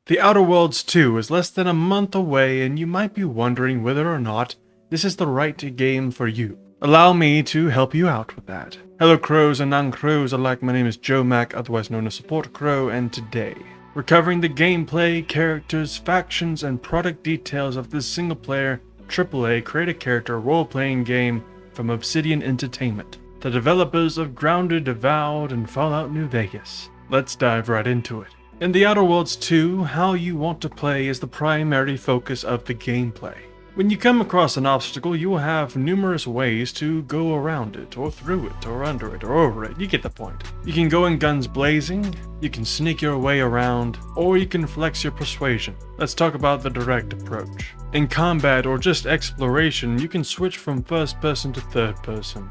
The Outer Worlds 2 is less than a month away, and you might be wondering whether or not this is the right game for you. Allow me to help you out with that. Hello crows and non-crows alike, my name is Joe Mack, otherwise known as Support Crow, and today we're covering the gameplay, characters, factions, and product details of this single-player, AAA create-a-character role-playing game from Obsidian Entertainment, the developers of Grounded, Avowed, and Fallout New Vegas. Let's dive right into it. In The Outer Worlds 2, how you want to play is the primary focus of the gameplay. When you come across an obstacle, you will have numerous ways to go around it, or through it, or under it, or over it. You get the point. You can go in guns blazing, you can sneak your way around, or you can flex your persuasion. Let's talk about the direct approach. In combat or just exploration, you can switch from first person to third person.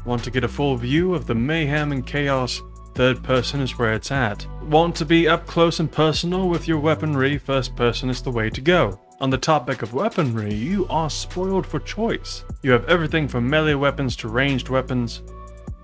Want to get a full view of the mayhem and chaos? Third person is where it's at. Want to be up close and personal with your weaponry? First person is the way to go. On the topic of weaponry, you are spoiled for choice. You have everything from melee weapons to ranged weapons,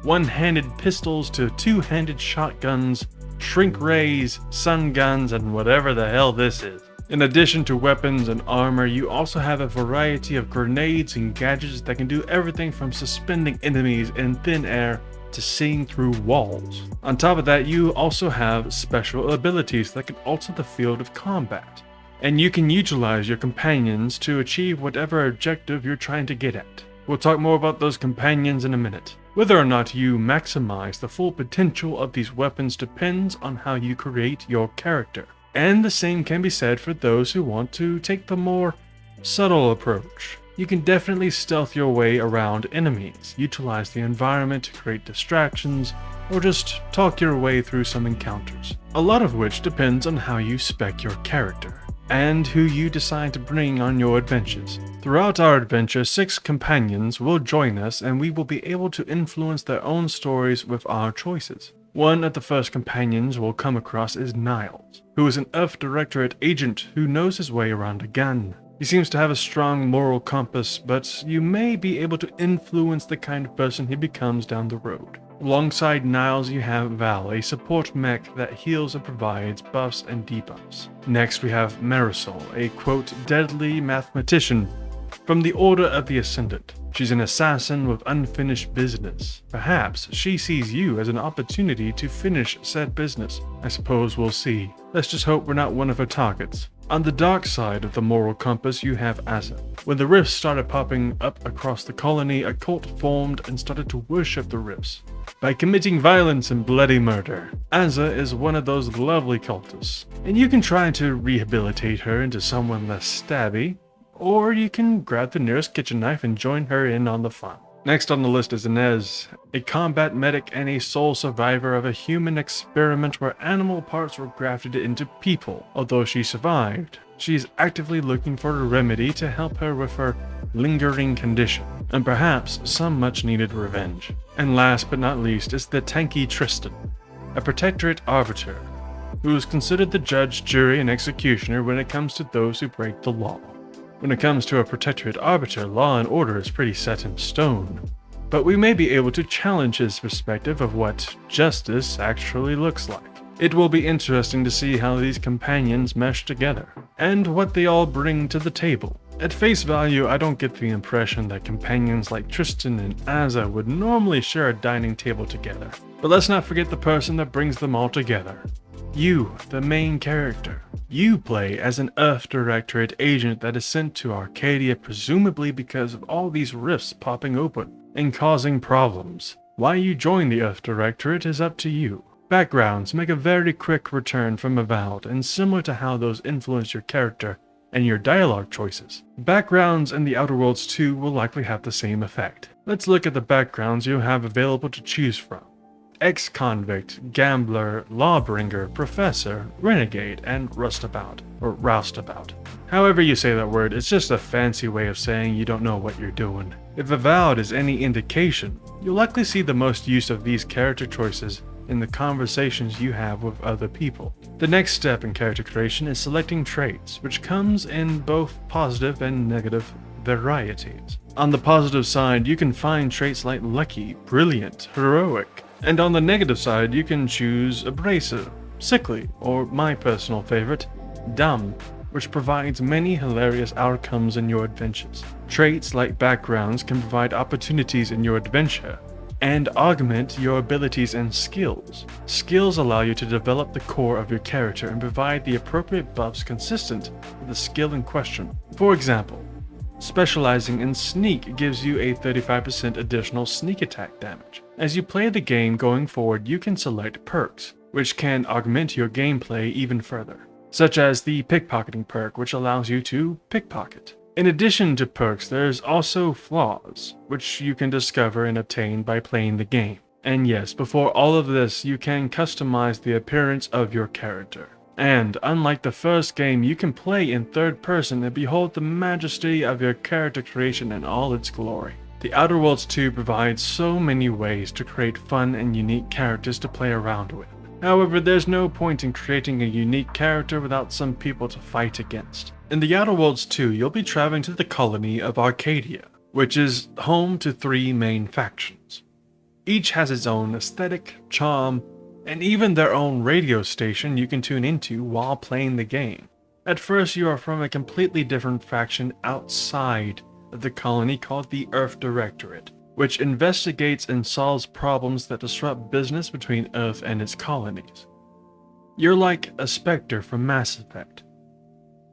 one-handed pistols to two-handed shotguns, shrink rays, sun guns, and whatever the hell this is. In addition to weapons and armor, you also have a variety of grenades and gadgets that can do everything from suspending enemies in thin air to seeing through walls. On top of that, you also have special abilities that can alter the field of combat, and you can utilize your companions to achieve whatever objective you're trying to get at. We'll talk more about those companions in a minute. Whether or not you maximize the full potential of these weapons depends on how you create your character, and the same can be said for those who want to take the more subtle approach. You can definitely stealth your way around enemies, utilize the environment to create distractions, or just talk your way through some encounters. A lot of which depends on how you spec your character, and who you decide to bring on your adventures. Throughout our adventure, 6 companions will join us, and we will be able to influence their own stories with our choices. One of the first companions we'll come across is Niles, who is an Earth Directorate agent who knows his way around a gun. He seems to have a strong moral compass, but you may be able to influence the kind of person he becomes down the road. Alongside Niles, you have Val, a support mech that heals and provides buffs and debuffs. Next, we have Marisol, a quote, deadly mathematician from the Order of the Ascendant. She's an assassin with unfinished business. Perhaps she sees you as an opportunity to finish said business. I suppose we'll see. Let's just hope we're not one of her targets. On the dark side of the moral compass, you have Asa. When the rifts started popping up across the colony, a cult formed and started to worship the rifts by committing violence and bloody murder. Asa is one of those lovely cultists, and you can try to rehabilitate her into someone less stabby, or you can grab the nearest kitchen knife and join her in on the fun. Next on the list is Inez, a combat medic and a sole survivor of a human experiment where animal parts were grafted into people. Although she survived, she is actively looking for a remedy to help her with her lingering condition, and perhaps some much-needed revenge. And last but not least is the tanky Tristan, a Protectorate Arbiter, who is considered the judge, jury, and executioner when it comes to those who break the law. When it comes to a Protectorate Arbiter, law and order is pretty set in stone, but we may be able to challenge his perspective of what justice actually looks like. It will be interesting to see how these companions mesh together, and what they all bring to the table. At face value, I don't get the impression that companions like Tristan and Asa would normally share a dining table together. But let's not forget the person that brings them all together. You, the main character. You play as an Earth Directorate agent that is sent to Arcadia presumably because of all these rifts popping open and causing problems. Why you join the Earth Directorate is up to you. Backgrounds make a very quick return from Avowed, and similar to how those influence your character and your dialogue choices, backgrounds in The Outer Worlds 2 will likely have the same effect. Let's look at the backgrounds you have available to choose from. Ex-convict, gambler, lawbringer, professor, renegade, and roustabout, or roustabout. However you say that word, it's just a fancy way of saying you don't know what you're doing. If Avowed is any indication, you'll likely see the most use of these character choices in the conversations you have with other people. The next step in character creation is selecting traits, which comes in both positive and negative varieties. On the positive side, you can find traits like lucky, brilliant, heroic, and on the negative side, you can choose abrasive, sickly, or my personal favorite, dumb, which provides many hilarious outcomes in your adventures. Traits like backgrounds can provide opportunities in your adventure and augment your abilities and skills. Skills allow you to develop the core of your character and provide the appropriate buffs consistent with the skill in question. For example, specializing in sneak gives you a 35% additional sneak attack damage. As you play the game going forward, you can select perks, which can augment your gameplay even further, such as the pickpocketing perk, which allows you to pickpocket. In addition to perks, there's also flaws, which you can discover and obtain by playing the game. And yes, before all of this, you can customize the appearance of your character. And unlike the first game, you can play in third person and behold the majesty of your character creation in all its glory. The Outer Worlds 2 provides so many ways to create fun and unique characters to play around with. However, there's no point in creating a unique character without some people to fight against. In the Outer Worlds 2, you'll be traveling to the colony of Arcadia, which is home to 3 main factions. Each has its own aesthetic, charm, and even their own radio station you can tune into while playing the game. At first, you are from a completely different faction outside of the colony called the Earth Directorate, which investigates and solves problems that disrupt business between Earth and its colonies. You're like a Spectre from Mass Effect.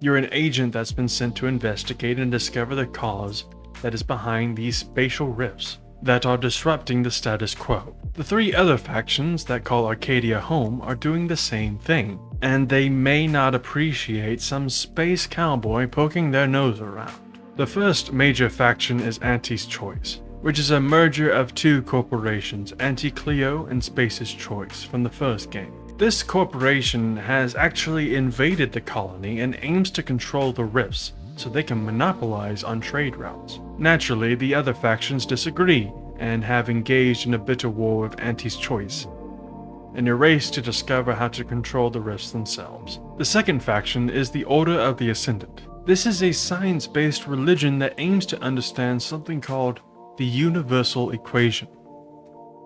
You're an agent that's been sent to investigate and discover the cause that is behind these spatial rifts that are disrupting the status quo. The 3 other factions that call Arcadia home are doing the same thing, and they may not appreciate some space cowboy poking their nose around. The first major faction is Auntie's Choice, which is a merger of 2 corporations, Anti-Cleo and Space's Choice, from the first game. This corporation has actually invaded the colony and aims to control the rifts so they can monopolize on trade routes. Naturally, the other factions disagree and have engaged in a bitter war with Auntie's Choice in a race to discover how to control the rifts themselves. The second faction is the Order of the Ascendant. This is a science-based religion that aims to understand something called the universal equation.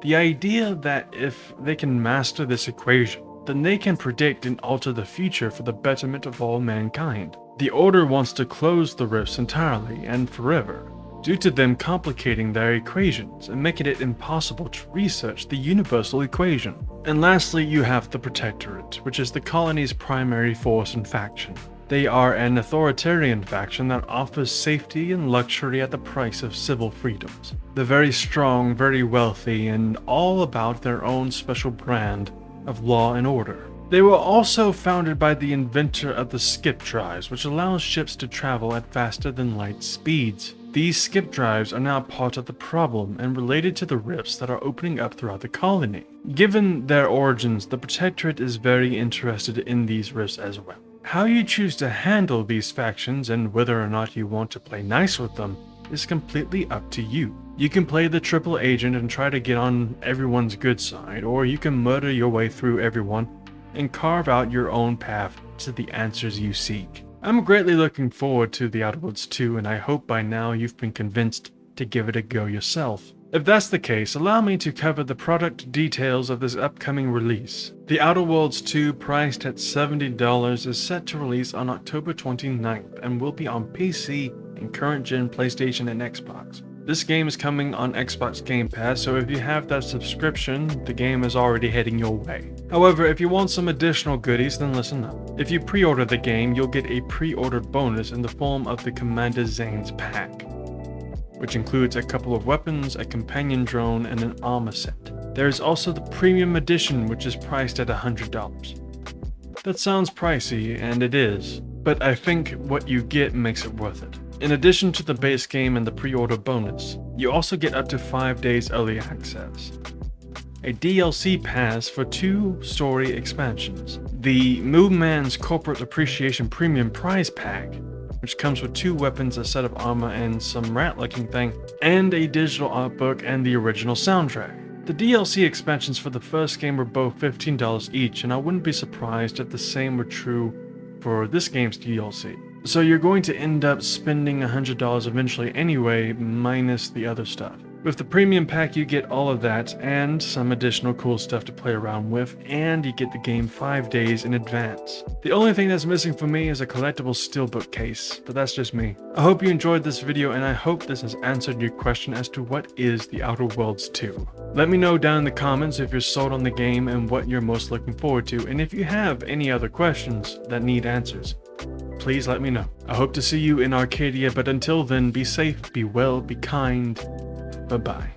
The idea that if they can master this equation, then they can predict and alter the future for the betterment of all mankind. The Order wants to close the rifts entirely and forever, due to them complicating their equations and making it impossible to research the universal equation. And lastly, you have the Protectorate, which is the colony's primary force and faction. They are an authoritarian faction that offers safety and luxury at the price of civil freedoms. They're very strong, very wealthy, and all about their own special brand of law and order. They were also founded by the inventor of the skip drives, which allows ships to travel at faster than light speeds. These skip drives are now part of the problem and related to the rifts that are opening up throughout the colony. Given their origins, the Protectorate is very interested in these rifts as well. How you choose to handle these factions and whether or not you want to play nice with them is completely up to you. You can play the triple agent and try to get on everyone's good side, or you can murder your way through everyone and carve out your own path to the answers you seek. I'm greatly looking forward to The Outer Worlds 2, and I hope by now you've been convinced to give it a go yourself. If that's the case, allow me to cover the product details of this upcoming release. The Outer Worlds 2, priced at $70, is set to release on October 29th and will be on PC and current-gen PlayStation and Xbox. This game is coming on Xbox Game Pass, so if you have that subscription, the game is already heading your way. However, if you want some additional goodies, then listen up. If you pre-order the game, you'll get a pre-order bonus in the form of the Commander Zane's pack, which includes a couple of weapons, a companion drone, and an armor set. There is also the Premium Edition, which is priced at $100. That sounds pricey, and it is, but I think what you get makes it worth it. In addition to the base game and the pre-order bonus, you also get up to 5 days early access, a DLC pass for 2 story expansions, the Moonman's Corporate Appreciation Premium Prize Pack, which comes with 2 weapons, a set of armor, and some rat-looking thing, and a digital art book and the original soundtrack. The DLC expansions for the first game were both $15 each, and I wouldn't be surprised if the same were true for this game's DLC. So you're going to end up spending $100 eventually anyway, minus the other stuff. With the premium pack, you get all of that and some additional cool stuff to play around with, and you get the game 5 days in advance. The only thing that's missing for me is a collectible steelbook case, but that's just me. I hope you enjoyed this video, and I hope this has answered your question as to what is The Outer Worlds 2. Let me know down in the comments if you're sold on the game and what you're most looking forward to, and if you have any other questions that need answers, please let me know. I hope to see you in Arcadia, but until then, be safe, be well, be kind. Bye-bye.